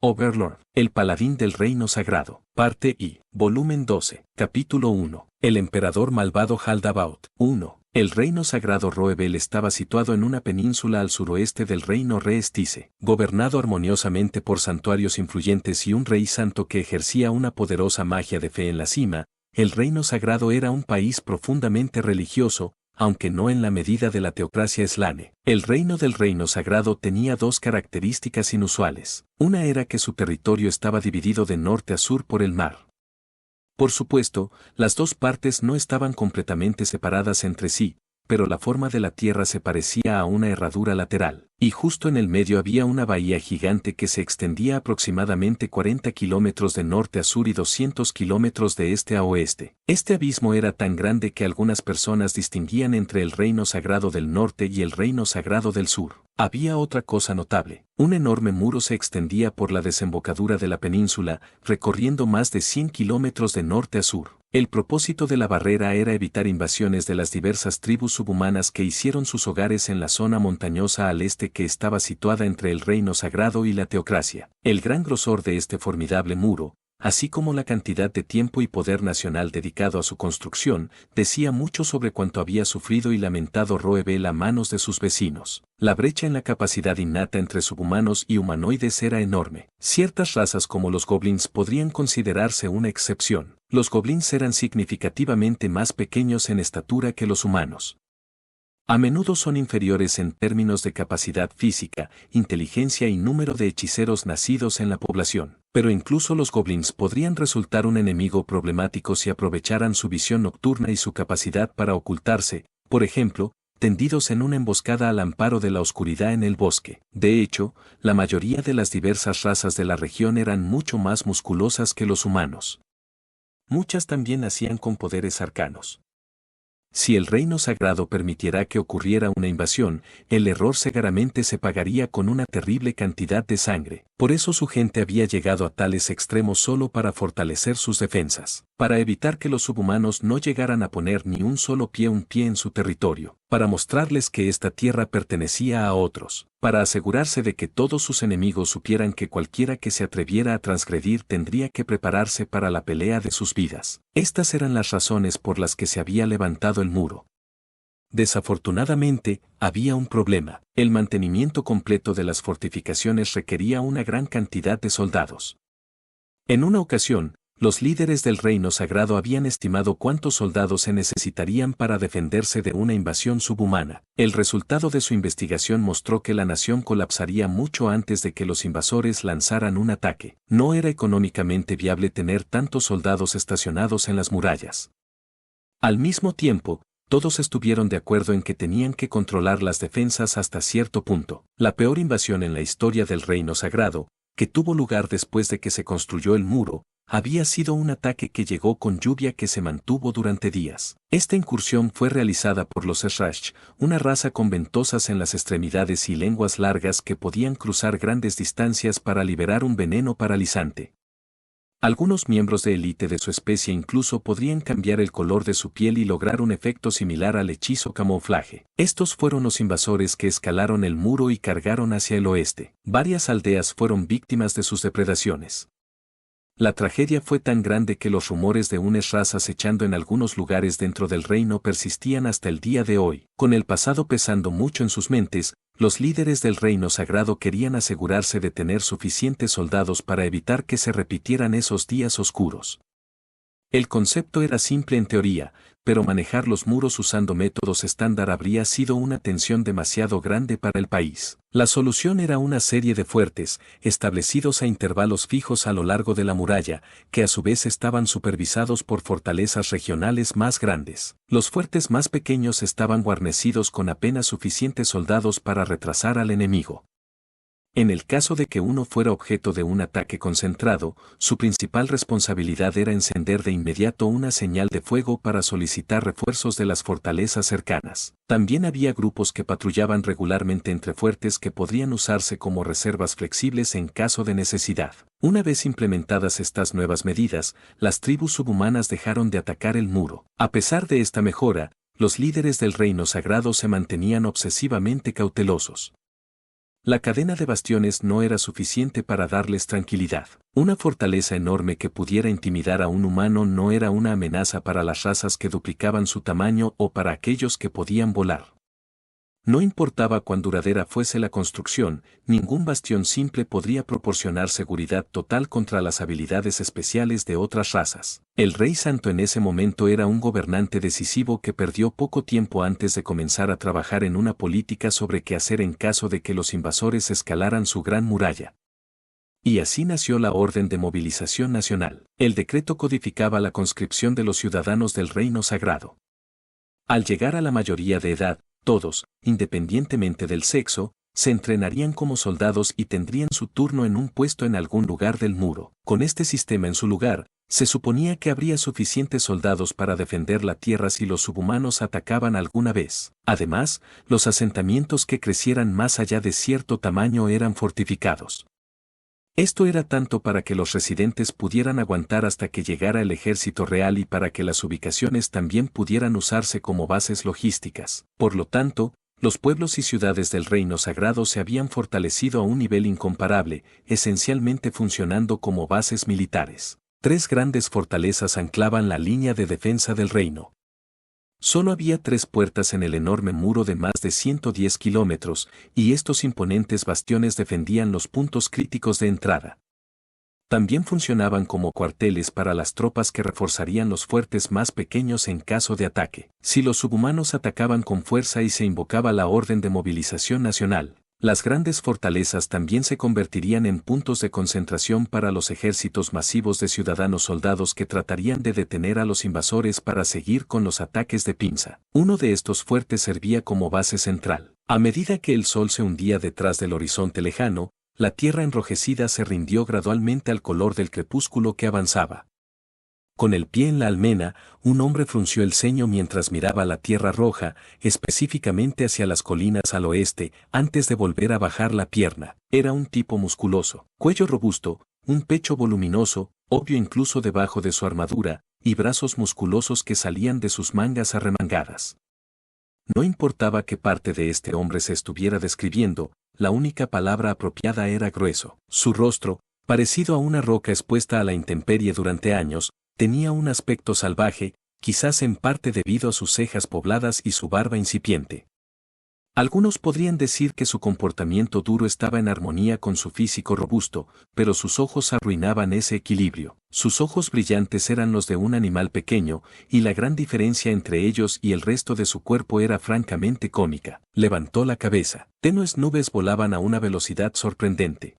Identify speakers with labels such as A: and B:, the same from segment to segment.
A: Overlord, el paladín del reino sagrado. Parte I, volumen 12, capítulo 1. El emperador malvado Haldabaoth. 1. El reino sagrado Roebel estaba situado en una península al suroeste del reino Re-Estice, gobernado armoniosamente por santuarios influyentes y un rey santo que ejercía una poderosa magia de fe en la cima. El reino sagrado era un país profundamente religioso, aunque no en la medida de la teocracia eslane. El reino del reino sagrado tenía dos características inusuales. Una era que su territorio estaba dividido de norte a sur por el mar. Por supuesto, las dos partes no estaban completamente separadas entre sí, pero la forma de la tierra se parecía a una herradura lateral, y justo en el medio había una bahía gigante que se extendía aproximadamente 40 kilómetros de norte a sur y 200 kilómetros de este a oeste. Este abismo era tan grande que algunas personas distinguían entre el reino sagrado del norte y el reino sagrado del sur. Había otra cosa notable. Un enorme muro se extendía por la desembocadura de la península, recorriendo más de 100 kilómetros de norte a sur. El propósito de la barrera era evitar invasiones de las diversas tribus subhumanas que hicieron sus hogares en la zona montañosa al este que estaba situada entre el reino sagrado y la teocracia. El gran grosor de este formidable muro, así como la cantidad de tiempo y poder nacional dedicado a su construcción, decía mucho sobre cuánto había sufrido y lamentado Roebel a manos de sus vecinos. La brecha en la capacidad innata entre subhumanos y humanoides era enorme. Ciertas razas como los goblins podrían considerarse una excepción. Los goblins eran significativamente más pequeños en estatura que los humanos. A menudo son inferiores en términos de capacidad física, inteligencia y número de hechiceros nacidos en la población. Pero incluso los goblins podrían resultar un enemigo problemático si aprovecharan su visión nocturna y su capacidad para ocultarse, por ejemplo, tendidos en una emboscada al amparo de la oscuridad en el bosque. De hecho, la mayoría de las diversas razas de la región eran mucho más musculosas que los humanos. Muchas también nacían con poderes arcanos. Si el reino sagrado permitiera que ocurriera una invasión, el error segaramente se pagaría con una terrible cantidad de sangre. Por eso su gente había llegado a tales extremos solo para fortalecer sus defensas, para evitar que los subhumanos no llegaran a poner ni un solo pie en su territorio, para mostrarles que esta tierra pertenecía a otros, para asegurarse de que todos sus enemigos supieran que cualquiera que se atreviera a transgredir tendría que prepararse para la pelea de sus vidas. Estas eran las razones por las que se había levantado el muro. Desafortunadamente, había un problema. El mantenimiento completo de las fortificaciones requería una gran cantidad de soldados. En una ocasión, los líderes del reino sagrado habían estimado cuántos soldados se necesitarían para defenderse de una invasión subhumana. El resultado de su investigación mostró que la nación colapsaría mucho antes de que los invasores lanzaran un ataque. No era económicamente viable tener tantos soldados estacionados en las murallas. Al mismo tiempo, todos estuvieron de acuerdo en que tenían que controlar las defensas hasta cierto punto. La peor invasión en la historia del reino sagrado, que tuvo lugar después de que se construyó el muro, había sido un ataque que llegó con lluvia que se mantuvo durante días. Esta incursión fue realizada por los Srash, una raza con ventosas en las extremidades y lenguas largas que podían cruzar grandes distancias para liberar un veneno paralizante. Algunos miembros de élite de su especie incluso podrían cambiar el color de su piel y lograr un efecto similar al hechizo camuflaje. Estos fueron los invasores que escalaron el muro y cargaron hacia el oeste. Varias aldeas fueron víctimas de sus depredaciones. La tragedia fue tan grande que los rumores de unas razas acechando en algunos lugares dentro del reino persistían hasta el día de hoy. Con el pasado pesando mucho en sus mentes, los líderes del reino sagrado querían asegurarse de tener suficientes soldados para evitar que se repitieran esos días oscuros. El concepto era simple en teoría, pero manejar los muros usando métodos estándar habría sido una tensión demasiado grande para el país. La solución era una serie de fuertes, establecidos a intervalos fijos a lo largo de la muralla, que a su vez estaban supervisados por fortalezas regionales más grandes. Los fuertes más pequeños estaban guarnecidos con apenas suficientes soldados para retrasar al enemigo. En el caso de que uno fuera objeto de un ataque concentrado, su principal responsabilidad era encender de inmediato una señal de fuego para solicitar refuerzos de las fortalezas cercanas. También había grupos que patrullaban regularmente entre fuertes que podrían usarse como reservas flexibles en caso de necesidad. Una vez implementadas estas nuevas medidas, las tribus subhumanas dejaron de atacar el muro. A pesar de esta mejora, los líderes del reino sagrado se mantenían obsesivamente cautelosos. La cadena de bastiones no era suficiente para darles tranquilidad. Una fortaleza enorme que pudiera intimidar a un humano no era una amenaza para las razas que duplicaban su tamaño o para aquellos que podían volar. No importaba cuán duradera fuese la construcción, ningún bastión simple podría proporcionar seguridad total contra las habilidades especiales de otras razas. El Rey Santo en ese momento era un gobernante decisivo que perdió poco tiempo antes de comenzar a trabajar en una política sobre qué hacer en caso de que los invasores escalaran su gran muralla. Y así nació la Orden de Movilización Nacional. El decreto codificaba la conscripción de los ciudadanos del Reino Sagrado. Al llegar a la mayoría de edad, todos, independientemente del sexo, se entrenarían como soldados y tendrían su turno en un puesto en algún lugar del muro. Con este sistema en su lugar, se suponía que habría suficientes soldados para defender la tierra si los subhumanos atacaban alguna vez. Además, los asentamientos que crecieran más allá de cierto tamaño eran fortificados. Esto era tanto para que los residentes pudieran aguantar hasta que llegara el ejército real y para que las ubicaciones también pudieran usarse como bases logísticas. Por lo tanto, los pueblos y ciudades del Reino Sagrado se habían fortalecido a un nivel incomparable, esencialmente funcionando como bases militares. 3 grandes fortalezas anclaban la línea de defensa del reino. Solo había 3 puertas en el enorme muro de más de 110 kilómetros, y estos imponentes bastiones defendían los puntos críticos de entrada. También funcionaban como cuarteles para las tropas que reforzarían los fuertes más pequeños en caso de ataque. Si los subhumanos atacaban con fuerza y se invocaba la Orden de Movilización Nacional, las grandes fortalezas también se convertirían en puntos de concentración para los ejércitos masivos de ciudadanos soldados que tratarían de detener a los invasores para seguir con los ataques de pinza. Uno de estos fuertes servía como base central. A medida que el sol se hundía detrás del horizonte lejano, la tierra enrojecida se rindió gradualmente al color del crepúsculo que avanzaba. Con el pie en la almena, un hombre frunció el ceño mientras miraba la tierra roja, específicamente hacia las colinas al oeste, antes de volver a bajar la pierna. Era un tipo musculoso, cuello robusto, un pecho voluminoso, obvio incluso debajo de su armadura, y brazos musculosos que salían de sus mangas arremangadas. No importaba qué parte de este hombre se estuviera describiendo, la única palabra apropiada era grueso. Su rostro, parecido a una roca expuesta a la intemperie durante años, tenía un aspecto salvaje, quizás en parte debido a sus cejas pobladas y su barba incipiente. Algunos podrían decir que su comportamiento duro estaba en armonía con su físico robusto, pero sus ojos arruinaban ese equilibrio. Sus ojos brillantes eran los de un animal pequeño, y la gran diferencia entre ellos y el resto de su cuerpo era francamente cómica. Levantó la cabeza. Tenues nubes volaban a una velocidad sorprendente.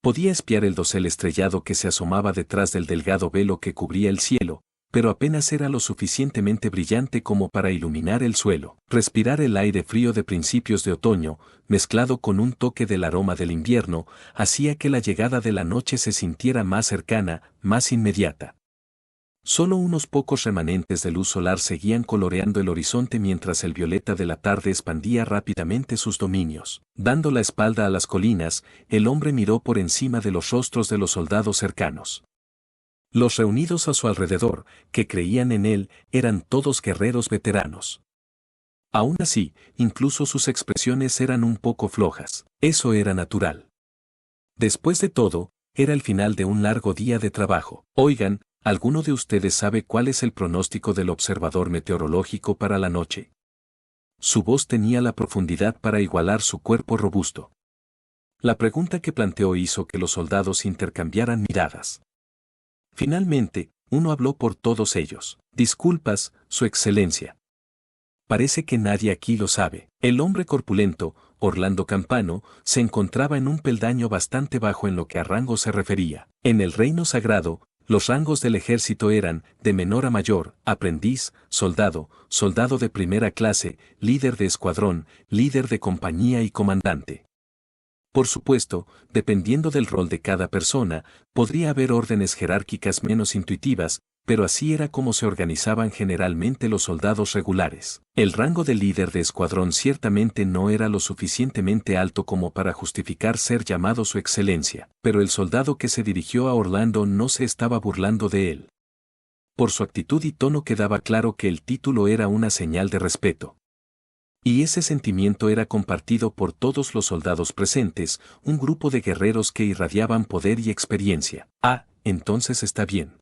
A: Podía espiar el dosel estrellado que se asomaba detrás del delgado velo que cubría el cielo, pero apenas era lo suficientemente brillante como para iluminar el suelo. Respirar el aire frío de principios de otoño, mezclado con un toque del aroma del invierno, hacía que la llegada de la noche se sintiera más cercana, más inmediata. Solo unos pocos remanentes de luz solar seguían coloreando el horizonte mientras el violeta de la tarde expandía rápidamente sus dominios. Dando la espalda a las colinas, el hombre miró por encima de los rostros de los soldados cercanos. Los reunidos a su alrededor, que creían en él, eran todos guerreros veteranos. Aún así, incluso sus expresiones eran un poco flojas. Eso era natural. Después de todo, era el final de un largo día de trabajo. Oigan, ¿alguno de ustedes sabe cuál es el pronóstico del observador meteorológico para la noche? Su voz tenía la profundidad para igualar su cuerpo robusto. La pregunta que planteó hizo que los soldados intercambiaran miradas. Finalmente, uno habló por todos ellos. Disculpas, Su Excelencia. Parece que nadie aquí lo sabe. El hombre corpulento, Orlando Campano, se encontraba en un peldaño bastante bajo en lo que a rango se refería. En el Reino Sagrado, los rangos del ejército eran, de menor a mayor, aprendiz, soldado, soldado de primera clase, líder de escuadrón, líder de compañía y comandante. Por supuesto, dependiendo del rol de cada persona, podría haber órdenes jerárquicas menos intuitivas, pero así era como se organizaban generalmente los soldados regulares. El rango de líder de escuadrón ciertamente no era lo suficientemente alto como para justificar ser llamado Su Excelencia, pero el soldado que se dirigió a Orlando no se estaba burlando de él. Por su actitud y tono quedaba claro que el título era una señal de respeto. Y ese sentimiento era compartido por todos los soldados presentes, un grupo de guerreros que irradiaban poder y experiencia. Ah, entonces está bien.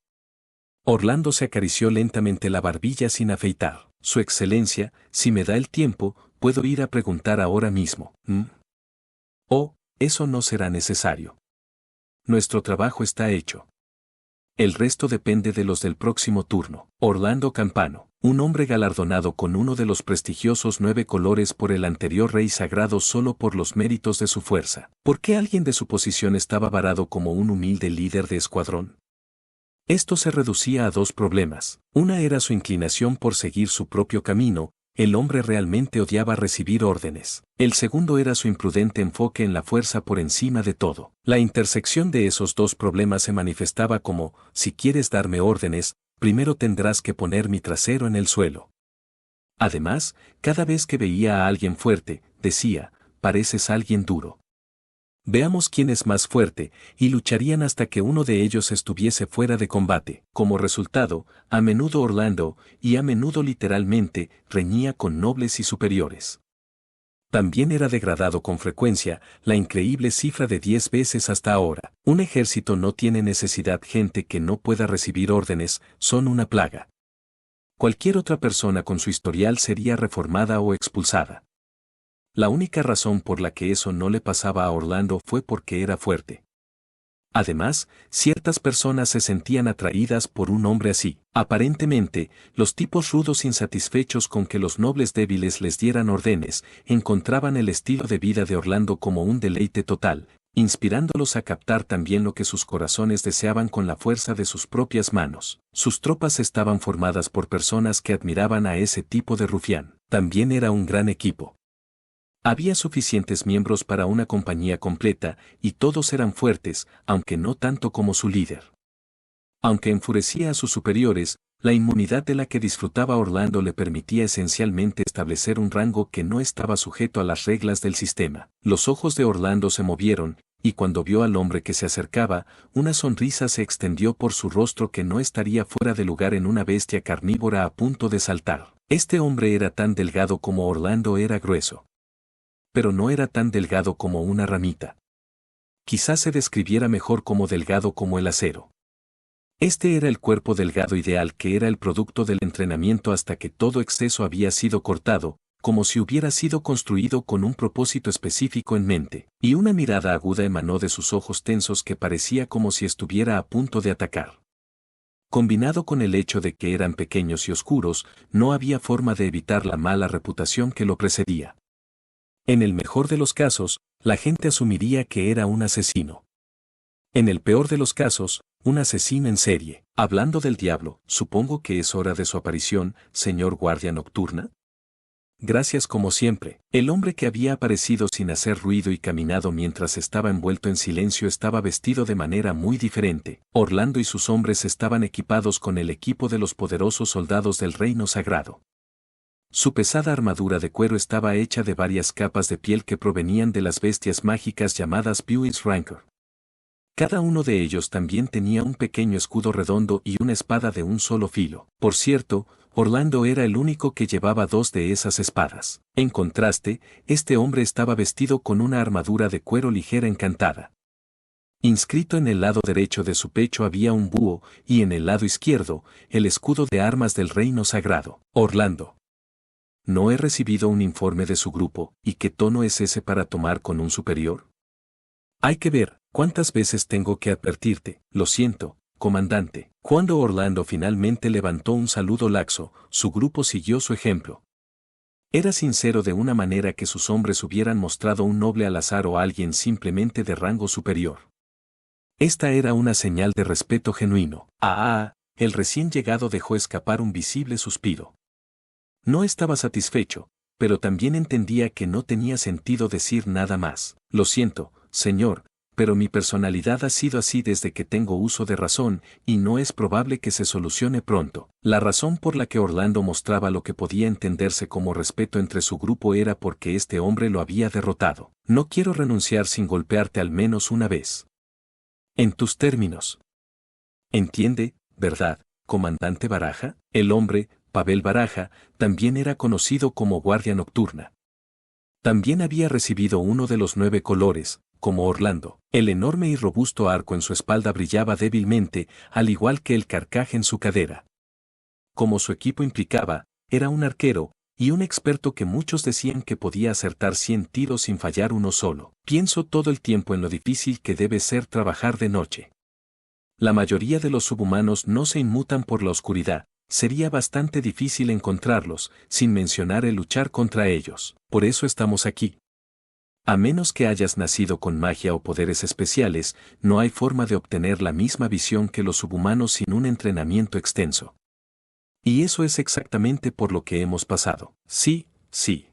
A: Orlando se acarició lentamente la barbilla sin afeitar. Su excelencia, si me da el tiempo, puedo ir a preguntar ahora mismo. Oh, eso no será necesario. Nuestro trabajo está hecho. El resto depende de los del próximo turno. Orlando Campano, un hombre galardonado con uno de los prestigiosos 9 colores por el anterior rey sagrado solo por los méritos de su fuerza. ¿Por qué alguien de su posición estaba varado como un humilde líder de escuadrón? Esto se reducía a 2 problemas. Una era su inclinación por seguir su propio camino. El hombre realmente odiaba recibir órdenes. El segundo era su imprudente enfoque en la fuerza por encima de todo. La intersección de esos 2 problemas se manifestaba como, si quieres darme órdenes, primero tendrás que poner mi trasero en el suelo. Además, cada vez que veía a alguien fuerte, decía, pareces alguien duro. Veamos quién es más fuerte, y lucharían hasta que uno de ellos estuviese fuera de combate. Como resultado, a menudo Orlando, y a menudo literalmente, reñía con nobles y superiores. También era degradado con frecuencia, la increíble cifra de 10 veces hasta ahora. Un ejército no tiene necesidad gente que no pueda recibir órdenes, son una plaga. Cualquier otra persona con su historial sería reformada o expulsada. La única razón por la que eso no le pasaba a Orlando fue porque era fuerte. Además, ciertas personas se sentían atraídas por un hombre así. Aparentemente, los tipos rudos insatisfechos con que los nobles débiles les dieran órdenes, encontraban el estilo de vida de Orlando como un deleite total, inspirándolos a captar también lo que sus corazones deseaban con la fuerza de sus propias manos. Sus tropas estaban formadas por personas que admiraban a ese tipo de rufián. También era un gran equipo. Había suficientes miembros para una compañía completa, y todos eran fuertes, aunque no tanto como su líder. Aunque enfurecía a sus superiores, la inmunidad de la que disfrutaba Orlando le permitía esencialmente establecer un rango que no estaba sujeto a las reglas del sistema. Los ojos de Orlando se movieron, y cuando vio al hombre que se acercaba, una sonrisa se extendió por su rostro que no estaría fuera de lugar en una bestia carnívora a punto de saltar. Este hombre era tan delgado como Orlando era grueso. Pero no era tan delgado como una ramita. Quizás se describiera mejor como delgado como el acero. Este era el cuerpo delgado ideal que era el producto del entrenamiento hasta que todo exceso había sido cortado, como si hubiera sido construido con un propósito específico en mente, y una mirada aguda emanó de sus ojos tensos que parecía como si estuviera a punto de atacar. Combinado con el hecho de que eran pequeños y oscuros, no había forma de evitar la mala reputación que lo precedía. En el mejor de los casos, la gente asumiría que era un asesino. En el peor de los casos, un asesino en serie. Hablando del diablo, supongo que es hora de su aparición, señor guardia nocturna. Gracias como siempre. El hombre que había aparecido sin hacer ruido y caminado mientras estaba envuelto en silencio estaba vestido de manera muy diferente. Orlando y sus hombres estaban equipados con el equipo de los poderosos soldados del reino sagrado. Su pesada armadura de cuero estaba hecha de varias capas de piel que provenían de las bestias mágicas llamadas Buies Rancor. Cada uno de ellos también tenía un pequeño escudo redondo y una espada de un solo filo. Por cierto, Orlando era el único que llevaba 2 de esas espadas. En contraste, este hombre estaba vestido con una armadura de cuero ligera encantada. Inscrito en el lado derecho de su pecho había un búho, y en el lado izquierdo, el escudo de armas del reino sagrado. Orlando. No he recibido un informe de su grupo, ¿y qué tono es ese para tomar con un superior? Hay que ver, ¿cuántas veces tengo que advertirte? Lo siento, comandante. Cuando Orlando finalmente levantó un saludo laxo, su grupo siguió su ejemplo. Era sincero de una manera que sus hombres hubieran mostrado un noble al azar o a alguien simplemente de rango superior. Esta era una señal de respeto genuino. El recién llegado dejó escapar un visible suspiro. No estaba satisfecho, pero también entendía que no tenía sentido decir nada más. Lo siento, señor, pero mi personalidad ha sido así desde que tengo uso de razón, y no es probable que se solucione pronto. La razón por la que Orlando mostraba lo que podía entenderse como respeto entre su grupo era porque este hombre lo había derrotado. No quiero renunciar sin golpearte al menos una vez. En tus términos. ¿Entiende, verdad, comandante Baraja? El hombre, Pavel Baraja, también era conocido como Guardia Nocturna. También había recibido uno de los 9 colores, como Orlando. El enorme y robusto arco en su espalda brillaba débilmente, al igual que el carcaj en su cadera. Como su equipo implicaba, era un arquero, y un experto que muchos decían que podía acertar 100 tiros sin fallar uno solo. Pienso todo el tiempo en lo difícil que debe ser trabajar de noche. La mayoría de los subhumanos no se inmutan por la oscuridad, sería bastante difícil encontrarlos, sin mencionar el luchar contra ellos. Por eso estamos aquí. A menos que hayas nacido con magia o poderes especiales, no hay forma de obtener la misma visión que los subhumanos sin un entrenamiento extenso. Y eso es exactamente por lo que hemos pasado. Sí, sí.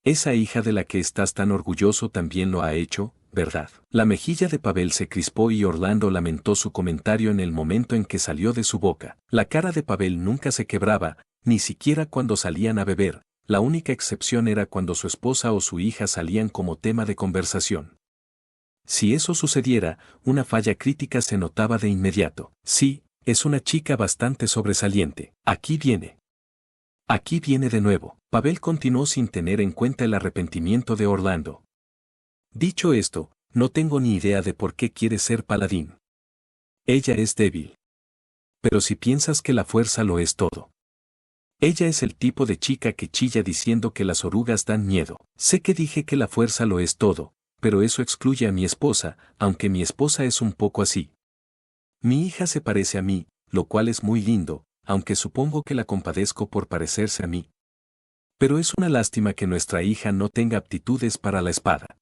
A: Esa hija de la que estás tan orgulloso también lo ha hecho, ¿verdad? La mejilla de Pavel se crispó y Orlando lamentó su comentario en el momento en que salió de su boca. La cara de Pavel nunca se quebraba, ni siquiera cuando salían a beber. La única excepción era cuando su esposa o su hija salían como tema de conversación. Si eso sucediera, una falla crítica se notaba de inmediato. Sí, es una chica bastante sobresaliente. Aquí viene. Aquí viene de nuevo. Pavel continuó sin tener en cuenta el arrepentimiento de Orlando. Dicho esto, no tengo ni idea de por qué quiere ser paladín. Ella es débil. Pero si piensas que la fuerza lo es todo. Ella es el tipo de chica que chilla diciendo que las orugas dan miedo. Sé que dije que la fuerza lo es todo, pero eso excluye a mi esposa, aunque mi esposa es un poco así. Mi hija se parece a mí, lo cual es muy lindo, aunque supongo que la compadezco por parecerse a mí. Pero es una lástima que nuestra hija no tenga aptitudes para la espada.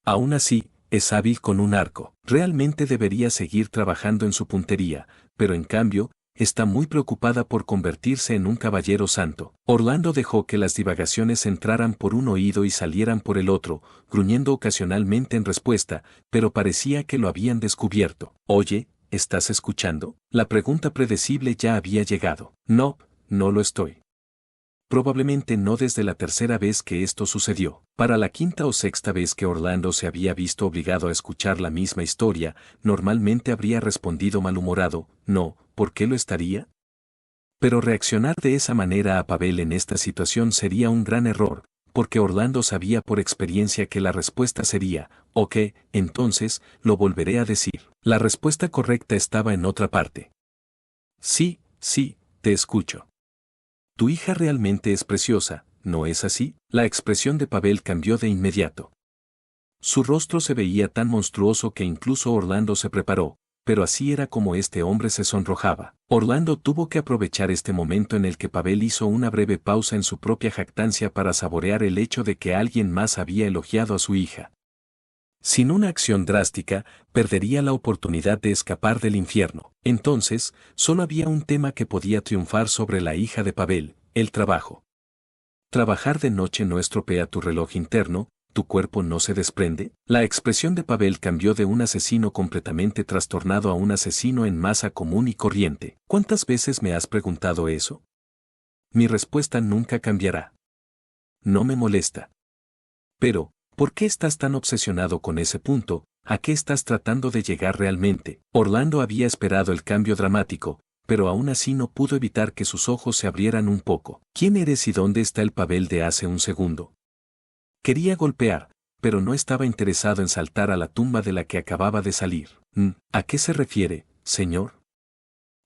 A: Aún así, es hábil con un arco. Realmente debería seguir trabajando en su puntería, pero en cambio, está muy preocupada por convertirse en un caballero santo. Orlando dejó que las divagaciones entraran por un oído y salieran por el otro, gruñendo ocasionalmente en respuesta, pero parecía que lo habían descubierto. Oye, ¿estás escuchando? La pregunta predecible ya había llegado. No, no lo estoy. Probablemente no desde la tercera vez que esto sucedió. Para la quinta o sexta vez que Orlando se había visto obligado a escuchar la misma historia, normalmente habría respondido malhumorado, no, ¿por qué lo estaría? Pero reaccionar de esa manera a Pavel en esta situación sería un gran error, porque Orlando sabía por experiencia que la respuesta sería, ok, entonces, lo volveré a decir. La respuesta correcta estaba en otra parte. Sí, sí, te escucho. Tu hija realmente es preciosa, ¿no es así? La expresión de Pavel cambió de inmediato. Su rostro se veía tan monstruoso que incluso Orlando se preparó, pero así era como este hombre se sonrojaba. Orlando tuvo que aprovechar este momento en el que Pavel hizo una breve pausa en su propia jactancia para saborear el hecho de que alguien más había elogiado a su hija. Sin una acción drástica, perdería la oportunidad de escapar del infierno. Entonces, solo había un tema que podía triunfar sobre la hija de Pavel, el trabajo. Trabajar de noche no estropea tu reloj interno, tu cuerpo no se desprende. La expresión de Pavel cambió de un asesino completamente trastornado a un asesino en masa común y corriente. ¿Cuántas veces me has preguntado eso? Mi respuesta nunca cambiará. No me molesta. Pero, ¿por qué estás tan obsesionado con ese punto? ¿A qué estás tratando de llegar realmente? Orlando había esperado el cambio dramático, pero aún así no pudo evitar que sus ojos se abrieran un poco. ¿Quién eres y dónde está el Pavel de hace un segundo? Quería golpear, pero no estaba interesado en saltar a la tumba de la que acababa de salir. ¿A qué se refiere, señor?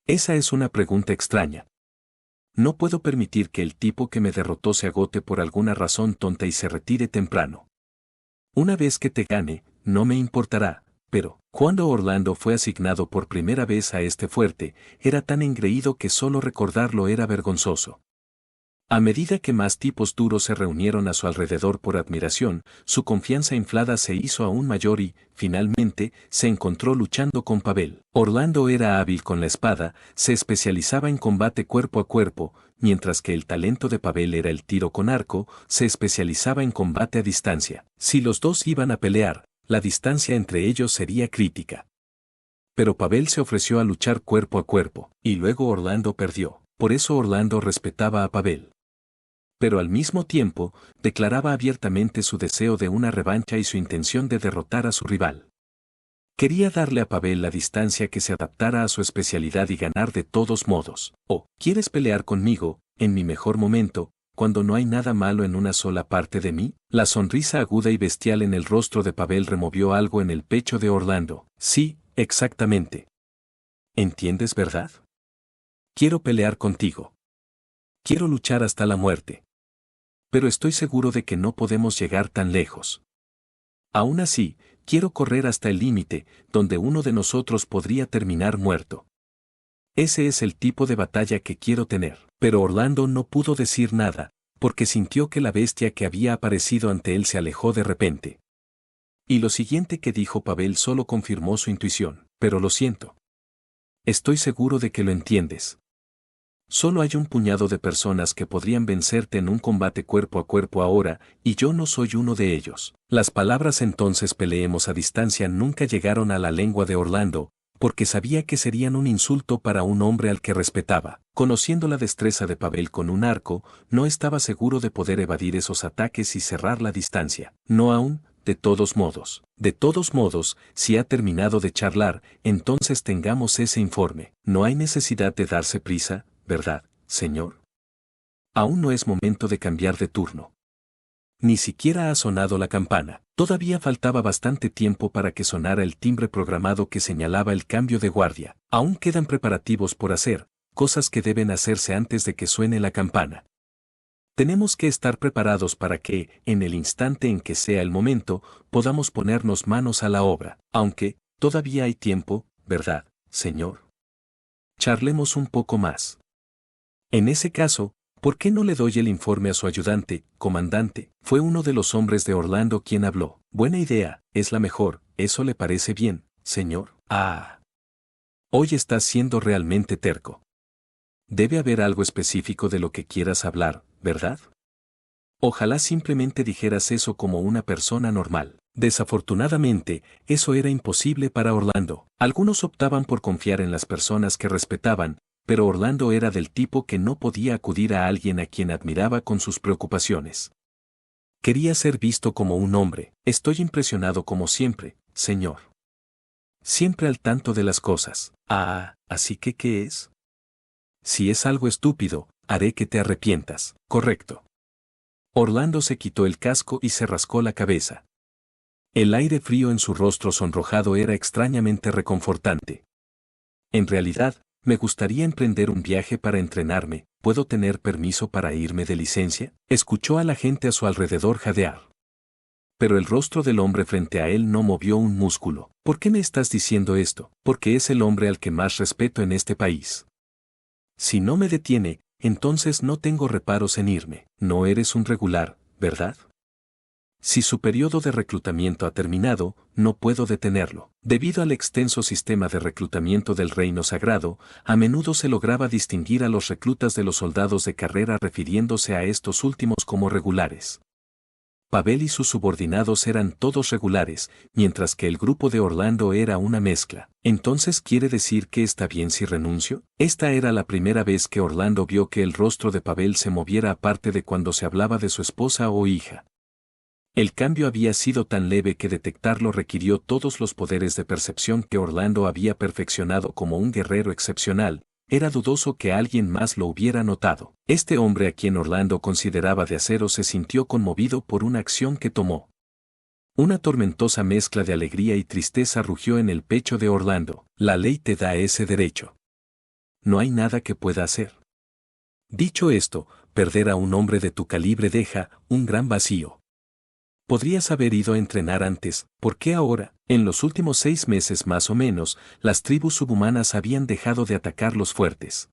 A: Esa es una pregunta extraña. No puedo permitir que el tipo que me derrotó se agote por alguna razón tonta y se retire temprano. Una vez que te gane, no me importará, pero, cuando Orlando fue asignado por primera vez a este fuerte, era tan engreído que solo recordarlo era vergonzoso. A medida que más tipos duros se reunieron a su alrededor por admiración, su confianza inflada se hizo aún mayor y, finalmente, se encontró luchando con Pavel. Orlando era hábil con la espada, se especializaba en combate cuerpo a cuerpo, mientras que el talento de Pavel era el tiro con arco, se especializaba en combate a distancia. Si los dos iban a pelear, la distancia entre ellos sería crítica. Pero Pavel se ofreció a luchar cuerpo a cuerpo, y luego Orlando perdió. Por eso Orlando respetaba a Pavel. Pero al mismo tiempo, declaraba abiertamente su deseo de una revancha y su intención de derrotar a su rival. Quería darle a Pavel la distancia que se adaptara a su especialidad y ganar de todos modos. Oh, ¿quieres pelear conmigo, en mi mejor momento, cuando no hay nada malo en una sola parte de mí? La sonrisa aguda y bestial en el rostro de Pavel removió algo en el pecho de Orlando. Sí, exactamente. ¿Entiendes, verdad? Quiero pelear contigo. Quiero luchar hasta la muerte. Pero estoy seguro de que no podemos llegar tan lejos. Aún así, quiero correr hasta el límite, donde uno de nosotros podría terminar muerto. Ese es el tipo de batalla que quiero tener. Pero Orlando no pudo decir nada, porque sintió que la bestia que había aparecido ante él se alejó de repente. Y lo siguiente que dijo Pavel solo confirmó su intuición. Pero lo siento. Estoy seguro de que lo entiendes. Solo hay un puñado de personas que podrían vencerte en un combate cuerpo a cuerpo ahora, y yo no soy uno de ellos. Las palabras entonces peleemos a distancia nunca llegaron a la lengua de Orlando, porque sabía que serían un insulto para un hombre al que respetaba. Conociendo la destreza de Pavel con un arco, no estaba seguro de poder evadir esos ataques y cerrar la distancia. No aún, de todos modos. De todos modos, si ha terminado de charlar, entonces tengamos ese informe. No hay necesidad de darse prisa, ¿verdad, señor? Aún no es momento de cambiar de turno. Ni siquiera ha sonado la campana. Todavía faltaba bastante tiempo para que sonara el timbre programado que señalaba el cambio de guardia. Aún quedan preparativos por hacer, cosas que deben hacerse antes de que suene la campana. Tenemos que estar preparados para que, en el instante en que sea el momento, podamos ponernos manos a la obra. Aunque, todavía hay tiempo, ¿verdad, señor? Charlemos un poco más. En ese caso, ¿por qué no le doy el informe a su ayudante, comandante? Fue uno de los hombres de Orlando quien habló. Buena idea, es la mejor, ¿eso le parece bien, señor? Ah. Hoy estás siendo realmente terco. Debe haber algo específico de lo que quieras hablar, ¿verdad? Ojalá simplemente dijeras eso como una persona normal. Desafortunadamente, eso era imposible para Orlando. Algunos optaban por confiar en las personas que respetaban, pero Orlando era del tipo que no podía acudir a alguien a quien admiraba con sus preocupaciones. Quería ser visto como un hombre. Estoy impresionado como siempre, señor. Siempre al tanto de las cosas. Ah, ¿así que qué es? Si es algo estúpido, haré que te arrepientas. Correcto. Orlando se quitó el casco y se rascó la cabeza. El aire frío en su rostro sonrojado era extrañamente reconfortante. En realidad, me gustaría emprender un viaje para entrenarme. ¿Puedo tener permiso para irme de licencia? Escuchó a la gente a su alrededor jadear. Pero el rostro del hombre frente a él no movió un músculo. ¿Por qué me estás diciendo esto? Porque es el hombre al que más respeto en este país. Si no me detiene, entonces no tengo reparos en irme. No eres un regular, ¿verdad? Si su periodo de reclutamiento ha terminado, no puedo detenerlo. Debido al extenso sistema de reclutamiento del Reino Sagrado, a menudo se lograba distinguir a los reclutas de los soldados de carrera refiriéndose a estos últimos como regulares. Pavel y sus subordinados eran todos regulares, mientras que el grupo de Orlando era una mezcla. ¿Entonces quiere decir que está bien si renuncio? Esta era la primera vez que Orlando vio que el rostro de Pavel se moviera aparte de cuando se hablaba de su esposa o hija. El cambio había sido tan leve que detectarlo requirió todos los poderes de percepción que Orlando había perfeccionado como un guerrero excepcional. Era dudoso que alguien más lo hubiera notado. Este hombre a quien Orlando consideraba de acero se sintió conmovido por una acción que tomó. Una tormentosa mezcla de alegría y tristeza rugió en el pecho de Orlando. La ley te da ese derecho. No hay nada que pueda hacer. Dicho esto, perder a un hombre de tu calibre deja un gran vacío. Podrías haber ido a entrenar antes. ¿Por qué ahora? En los últimos 6 meses más o menos, las tribus subhumanas habían dejado de atacar los fuertes.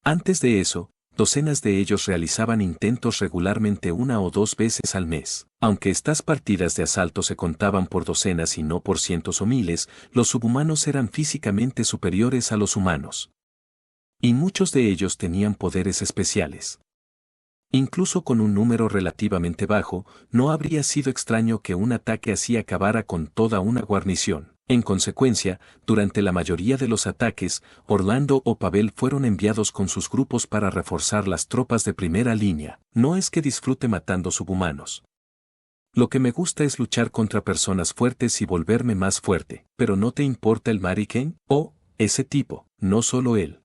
A: Antes de eso, docenas de ellos realizaban intentos regularmente 1 o 2 veces al mes. Aunque estas partidas de asalto se contaban por docenas y no por cientos o miles, los subhumanos eran físicamente superiores a los humanos. Y muchos de ellos tenían poderes especiales. Incluso con un número relativamente bajo, no habría sido extraño que un ataque así acabara con toda una guarnición. En consecuencia, durante la mayoría de los ataques, Orlando o Pavel fueron enviados con sus grupos para reforzar las tropas de primera línea. No es que disfrute matando subhumanos. Lo que me gusta es luchar contra personas fuertes y volverme más fuerte. ¿Pero no te importa el Mariken? Oh, ese tipo, no solo él.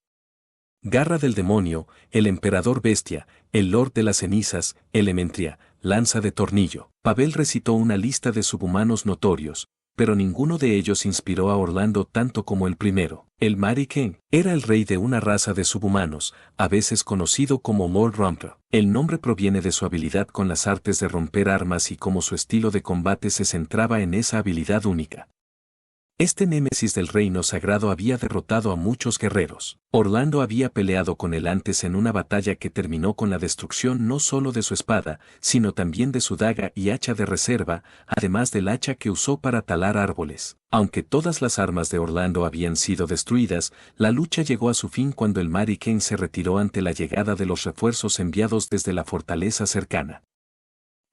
A: Garra del demonio, el emperador bestia, el lord de las cenizas, elementria, lanza de tornillo. Pavel recitó una lista de subhumanos notorios, pero ninguno de ellos inspiró a Orlando tanto como el primero. El Mariken era el rey de una raza de subhumanos, a veces conocido como Lord Romper. El nombre proviene de su habilidad con las artes de romper armas y cómo su estilo de combate se centraba en esa habilidad única. Este némesis del reino sagrado había derrotado a muchos guerreros. Orlando había peleado con él antes en una batalla que terminó con la destrucción no solo de su espada, sino también de su daga y hacha de reserva, además del hacha que usó para talar árboles. Aunque todas las armas de Orlando habían sido destruidas, la lucha llegó a su fin cuando el Mariken se retiró ante la llegada de los refuerzos enviados desde la fortaleza cercana.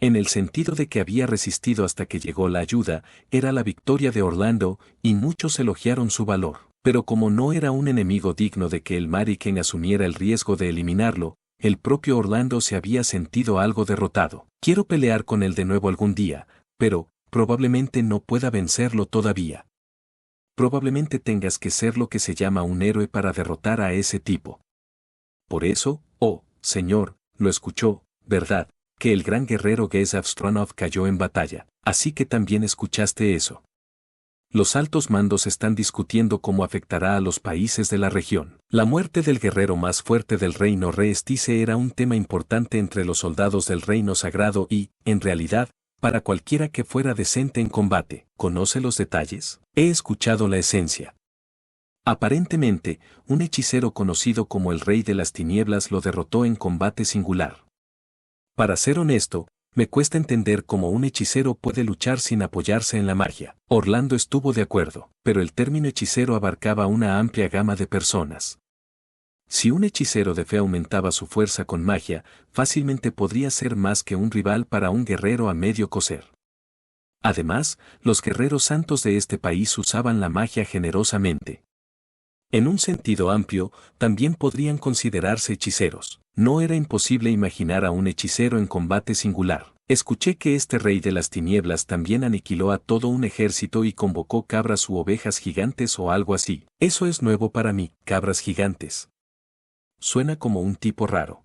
A: En el sentido de que había resistido hasta que llegó la ayuda, era la victoria de Orlando, y muchos elogiaron su valor. Pero como no era un enemigo digno de que el Mariken asumiera el riesgo de eliminarlo, el propio Orlando se había sentido algo derrotado. Quiero pelear con él de nuevo algún día, pero, probablemente no pueda vencerlo todavía. Probablemente tengas que ser lo que se llama un héroe para derrotar a ese tipo. Por eso, oh, señor, lo escuchó, ¿verdad? Que el gran guerrero Gesav Stronov cayó en batalla, así que también escuchaste eso. Los altos mandos están discutiendo cómo afectará a los países de la región. La muerte del guerrero más fuerte del reino Reestice era un tema importante entre los soldados del reino sagrado y, en realidad, para cualquiera que fuera decente en combate. ¿Conoce los detalles? He escuchado la esencia. Aparentemente, un hechicero conocido como el Rey de las Tinieblas lo derrotó en combate singular. Para ser honesto, me cuesta entender cómo un hechicero puede luchar sin apoyarse en la magia. Orlando estuvo de acuerdo, pero el término hechicero abarcaba una amplia gama de personas. Si un hechicero de fe aumentaba su fuerza con magia, fácilmente podría ser más que un rival para un guerrero a medio coser. Además, los guerreros santos de este país usaban la magia generosamente. En un sentido amplio, también podrían considerarse hechiceros. No era imposible imaginar a un hechicero en combate singular. Escuché que este rey de las tinieblas también aniquiló a todo un ejército y convocó cabras u ovejas gigantes o algo así. Eso es nuevo para mí, cabras gigantes. Suena como un tipo raro.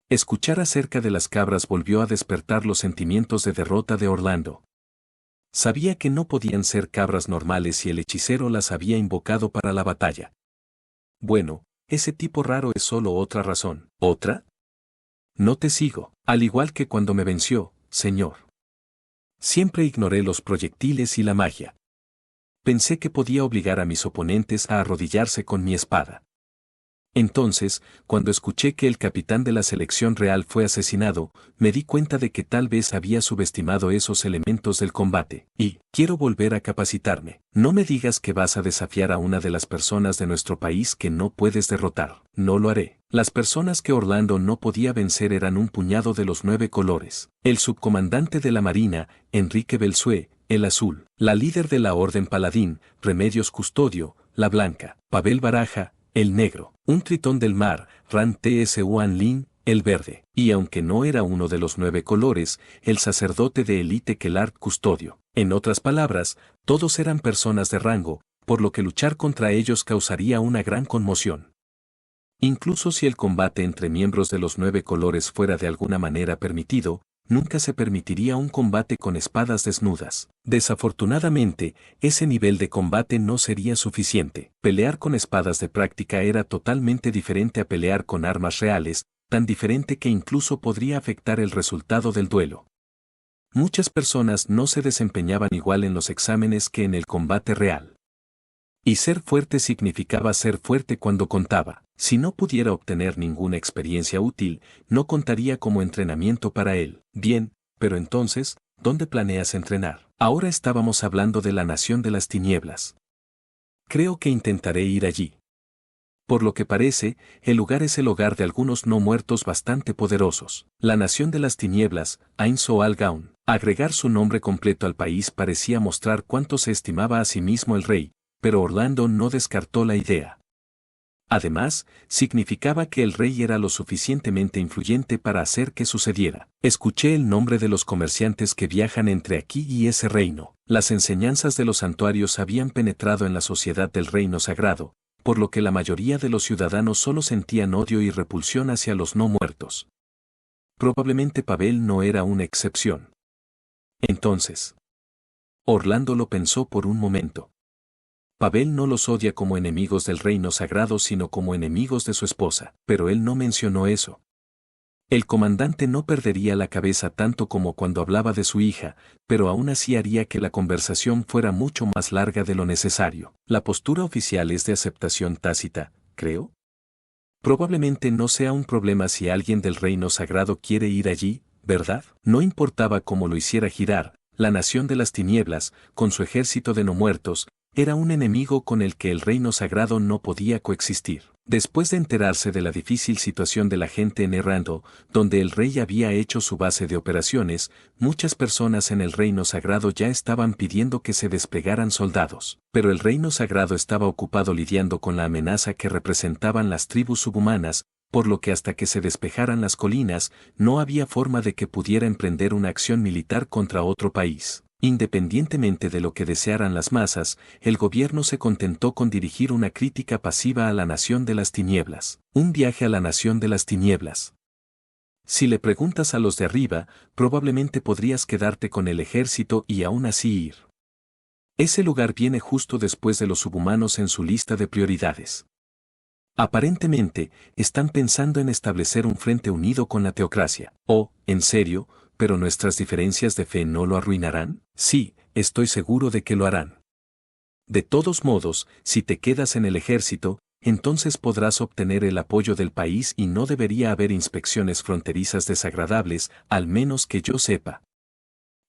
A: Escuchar acerca de las cabras volvió a despertar los sentimientos de derrota de Orlando. Sabía que no podían ser cabras normales y el hechicero las había invocado para la batalla. Bueno, ese tipo raro es solo otra razón. ¿Otra? No te sigo, al igual que cuando me venció, señor. Siempre ignoré los proyectiles y la magia. Pensé que podía obligar a mis oponentes a arrodillarse con mi espada. Entonces, cuando escuché que el capitán de la selección real fue asesinado, me di cuenta de que tal vez había subestimado esos elementos del combate, y quiero volver a capacitarme. No me digas que vas a desafiar a una de las personas de nuestro país que no puedes derrotar. No lo haré. Las personas que Orlando no podía vencer eran un puñado de los 9 colores. El subcomandante de la Marina, Enrique Belsué, el azul. La líder de la Orden Paladín, Remedios Custodio, la blanca. Pavel Baraja, el negro. Un tritón del mar, Ran Tsuan Lin, el verde. Y aunque no era uno de los 9 colores, el sacerdote de élite Kelart Custodio. En otras palabras, todos eran personas de rango, por lo que luchar contra ellos causaría una gran conmoción. Incluso si el combate entre miembros de los 9 colores fuera de alguna manera permitido, nunca se permitiría un combate con espadas desnudas. Desafortunadamente, ese nivel de combate no sería suficiente. Pelear con espadas de práctica era totalmente diferente a pelear con armas reales, tan diferente que incluso podría afectar el resultado del duelo. Muchas personas no se desempeñaban igual en los exámenes que en el combate real. Y ser fuerte significaba ser fuerte cuando contaba. Si no pudiera obtener ninguna experiencia útil, no contaría como entrenamiento para él. Bien, pero entonces, ¿dónde planeas entrenar? Ahora estábamos hablando de la Nación de las Tinieblas. Creo que intentaré ir allí. Por lo que parece, el lugar es el hogar de algunos no muertos bastante poderosos. La Nación de las Tinieblas, Ain Soal Gaun. Agregar su nombre completo al país parecía mostrar cuánto se estimaba a sí mismo el rey, pero Orlando no descartó la idea. Además, significaba que el rey era lo suficientemente influyente para hacer que sucediera. Escuché el nombre de los comerciantes que viajan entre aquí y ese reino. Las enseñanzas de los santuarios habían penetrado en la sociedad del reino sagrado, por lo que la mayoría de los ciudadanos solo sentían odio y repulsión hacia los no muertos. Probablemente Pavel no era una excepción. Entonces, Orlando lo pensó por un momento. Pavel no los odia como enemigos del reino sagrado sino como enemigos de su esposa, pero él no mencionó eso. El comandante no perdería la cabeza tanto como cuando hablaba de su hija, pero aún así haría que la conversación fuera mucho más larga de lo necesario. La postura oficial es de aceptación tácita, creo. Probablemente no sea un problema si alguien del reino sagrado quiere ir allí, ¿verdad? No importaba cómo lo hiciera girar, la nación de las tinieblas, con su ejército de no muertos, era un enemigo con el que el reino sagrado no podía coexistir. Después de enterarse de la difícil situación de la gente en Errando, donde el rey había hecho su base de operaciones, muchas personas en el reino sagrado ya estaban pidiendo que se desplegaran soldados. Pero el reino sagrado estaba ocupado lidiando con la amenaza que representaban las tribus subhumanas, por lo que hasta que se despejaran las colinas, no había forma de que pudiera emprender una acción militar contra otro país. Independientemente de lo que desearan las masas, el gobierno se contentó con dirigir una crítica pasiva a la nación de las tinieblas. Un viaje a la nación de las tinieblas. Si le preguntas a los de arriba, probablemente podrías quedarte con el ejército y aún así ir. Ese lugar viene justo después de los subhumanos en su lista de prioridades. Aparentemente, están pensando en establecer un frente unido con la teocracia. Oh, ¿en serio? ¿Pero nuestras diferencias de fe no lo arruinarán? Sí, estoy seguro de que lo harán. De todos modos, si te quedas en el ejército, entonces podrás obtener el apoyo del país y no debería haber inspecciones fronterizas desagradables, al menos que yo sepa.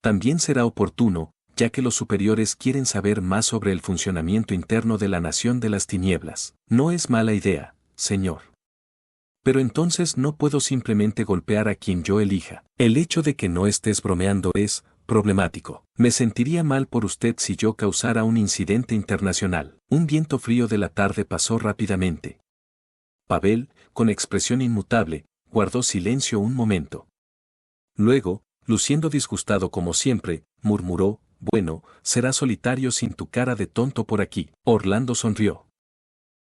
A: También será oportuno, ya que los superiores quieren saber más sobre el funcionamiento interno de la nación de las tinieblas. No es mala idea, señor. Pero entonces no puedo simplemente golpear a quien yo elija. El hecho de que no estés bromeando es problemático. Me sentiría mal por usted si yo causara un incidente internacional. Un viento frío de la tarde pasó rápidamente. Pavel, con expresión inmutable, guardó silencio un momento. Luego, luciendo disgustado como siempre, murmuró, bueno, será solitario sin tu cara de tonto por aquí. Orlando sonrió.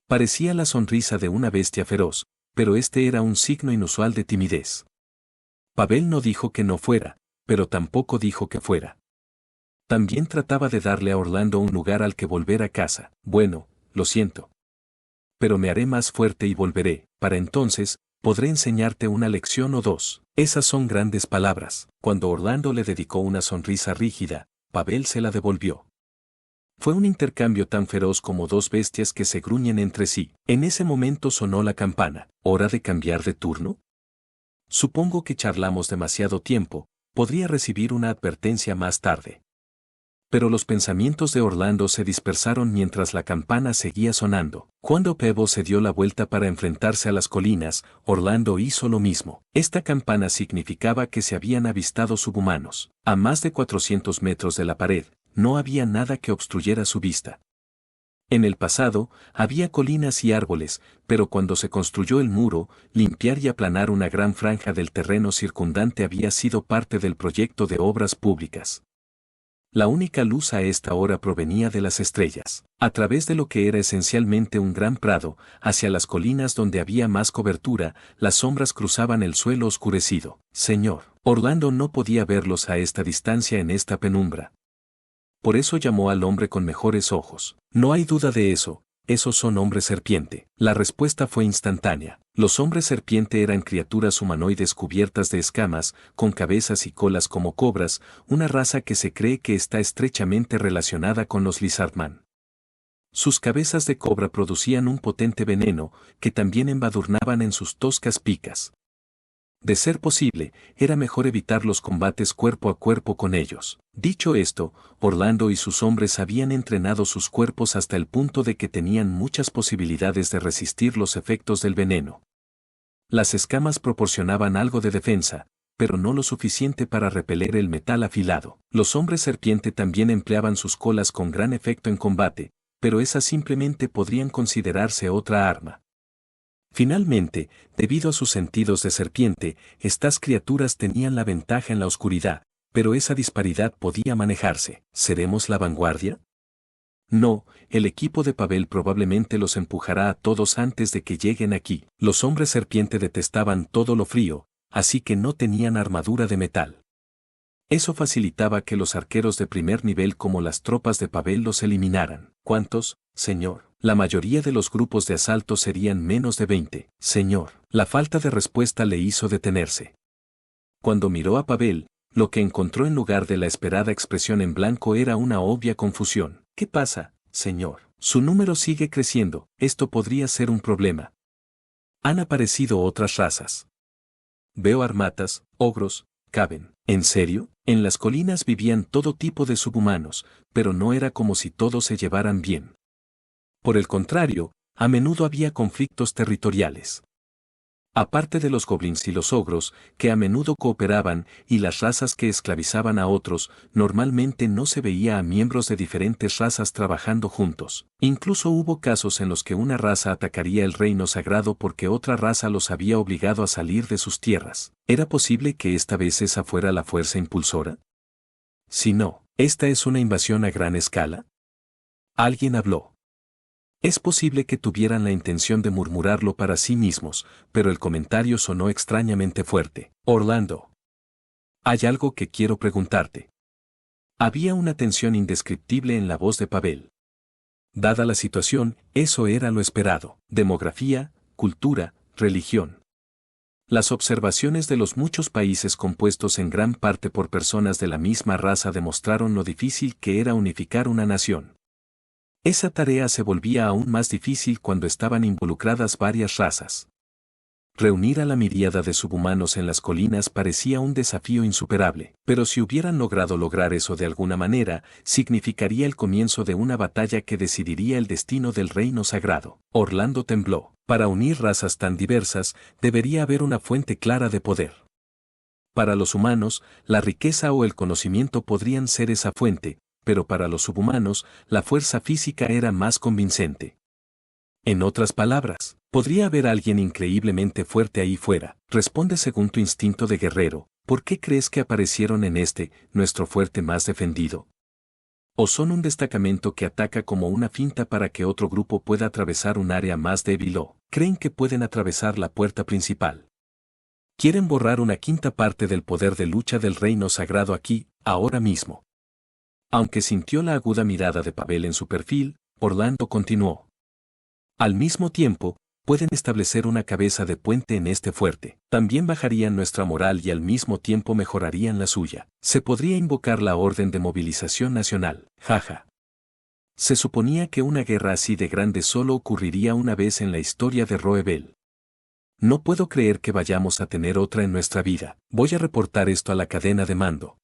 A: Parecía la sonrisa de una bestia feroz, pero este era un signo inusual de timidez. Pavel no dijo que no fuera, pero tampoco dijo que fuera. También trataba de darle a Orlando un lugar al que volver a casa. Bueno, lo siento. Pero me haré más fuerte y volveré. Para entonces, podré enseñarte una lección o dos. Esas son grandes palabras. Cuando Orlando le dedicó una sonrisa rígida, Pavel se la devolvió. Fue un intercambio tan feroz como dos bestias que se gruñen entre sí. En ese momento sonó la campana. ¿Hora de cambiar de turno? Supongo que charlamos demasiado tiempo, podría recibir una advertencia más tarde. Pero los pensamientos de Orlando se dispersaron mientras la campana seguía sonando. Cuando Pebo se dio la vuelta para enfrentarse a las colinas, Orlando hizo lo mismo. Esta campana significaba que se habían avistado subhumanos. A más de 400 metros de la pared, no había nada que obstruyera su vista. En el pasado, había colinas y árboles, pero cuando se construyó el muro, limpiar y aplanar una gran franja del terreno circundante había sido parte del proyecto de obras públicas. La única luz a esta hora provenía de las estrellas, a través de lo que era esencialmente un gran prado, hacia las colinas donde había más cobertura, las sombras cruzaban el suelo oscurecido. Señor, Orlando no podía verlos a esta distancia en esta penumbra. Por eso llamó al hombre con mejores ojos. No hay duda de eso, esos son hombres serpiente. La respuesta fue instantánea. Los hombres serpiente eran criaturas humanoides cubiertas de escamas, con cabezas y colas como cobras, una raza que se cree que está estrechamente relacionada con los lizardman. Sus cabezas de cobra producían un potente veneno, que también embadurnaban en sus toscas picas. De ser posible, era mejor evitar los combates cuerpo a cuerpo con ellos. Dicho esto, Orlando y sus hombres habían entrenado sus cuerpos hasta el punto de que tenían muchas posibilidades de resistir los efectos del veneno. Las escamas proporcionaban algo de defensa, pero no lo suficiente para repeler el metal afilado. Los hombres serpiente también empleaban sus colas con gran efecto en combate, pero esas simplemente podrían considerarse otra arma. Finalmente, debido a sus sentidos de serpiente, estas criaturas tenían la ventaja en la oscuridad, pero esa disparidad podía manejarse. ¿Seremos la vanguardia? No, el equipo de Pavel probablemente los empujará a todos antes de que lleguen aquí. Los hombres serpiente detestaban todo lo frío, así que no tenían armadura de metal. Eso facilitaba que los arqueros de primer nivel como las tropas de Pavel los eliminaran. ¿Cuántos, señor? La mayoría de los grupos de asalto serían menos de 20. Señor, la falta de respuesta le hizo detenerse. Cuando miró a Pavel, lo que encontró en lugar de la esperada expresión en blanco era una obvia confusión. ¿Qué pasa, señor? Su número sigue creciendo, esto podría ser un problema. Han aparecido otras razas. Veo armatas, ogros, caben. ¿En serio? En las colinas vivían todo tipo de subhumanos, pero no era como si todos se llevaran bien. Por el contrario, a menudo había conflictos territoriales. Aparte de los goblins y los ogros, que a menudo cooperaban, y las razas que esclavizaban a otros, normalmente no se veía a miembros de diferentes razas trabajando juntos. Incluso hubo casos en los que una raza atacaría el reino sagrado porque otra raza los había obligado a salir de sus tierras. ¿Era posible que esta vez esa fuera la fuerza impulsora? Si no, ¿esta es una invasión a gran escala? Alguien habló. Es posible que tuvieran la intención de murmurarlo para sí mismos, pero el comentario sonó extrañamente fuerte. Orlando. Hay algo que quiero preguntarte. Había una tensión indescriptible en la voz de Pavel. Dada la situación, eso era lo esperado. Demografía, cultura, religión. Las observaciones de los muchos países compuestos en gran parte por personas de la misma raza demostraron lo difícil que era unificar una nación. Esa tarea se volvía aún más difícil cuando estaban involucradas varias razas. Reunir a la miríada de subhumanos en las colinas parecía un desafío insuperable, pero si hubieran lograr eso de alguna manera, significaría el comienzo de una batalla que decidiría el destino del reino sagrado. Orlando tembló. Para unir razas tan diversas, debería haber una fuente clara de poder. Para los humanos, la riqueza o el conocimiento podrían ser esa fuente, pero para los subhumanos, la fuerza física era más convincente. En otras palabras, ¿podría haber alguien increíblemente fuerte ahí fuera? Responde según tu instinto de guerrero, ¿por qué crees que aparecieron en nuestro fuerte más defendido? ¿O son un destacamento que ataca como una finta para que otro grupo pueda atravesar un área más débil o creen que pueden atravesar la puerta principal? Quieren borrar una quinta parte del poder de lucha del reino sagrado aquí, ahora mismo. Aunque sintió la aguda mirada de Pavel en su perfil, Orlando continuó. Al mismo tiempo, pueden establecer una cabeza de puente en este fuerte. También bajarían nuestra moral y al mismo tiempo mejorarían la suya. Se podría invocar la orden de movilización nacional. Jaja. Se suponía que una guerra así de grande solo ocurriría una vez en la historia de Roebel. No puedo creer que vayamos a tener otra en nuestra vida. Voy a reportar esto a la cadena de mando.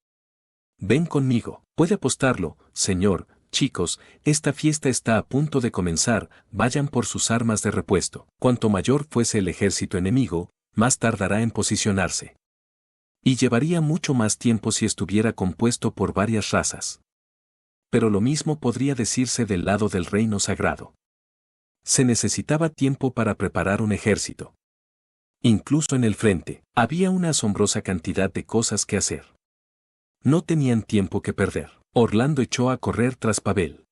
A: Ven conmigo, puede apostarlo, señor. Chicos, esta fiesta está a punto de comenzar, vayan por sus armas de repuesto. Cuanto mayor fuese el ejército enemigo, más tardará en posicionarse. Y llevaría mucho más tiempo si estuviera compuesto por varias razas. Pero lo mismo podría decirse del lado del reino sagrado. Se necesitaba tiempo para preparar un ejército. Incluso en el frente, había una asombrosa cantidad de cosas que hacer. No tenían tiempo que perder. Orlando echó a correr tras Pavel.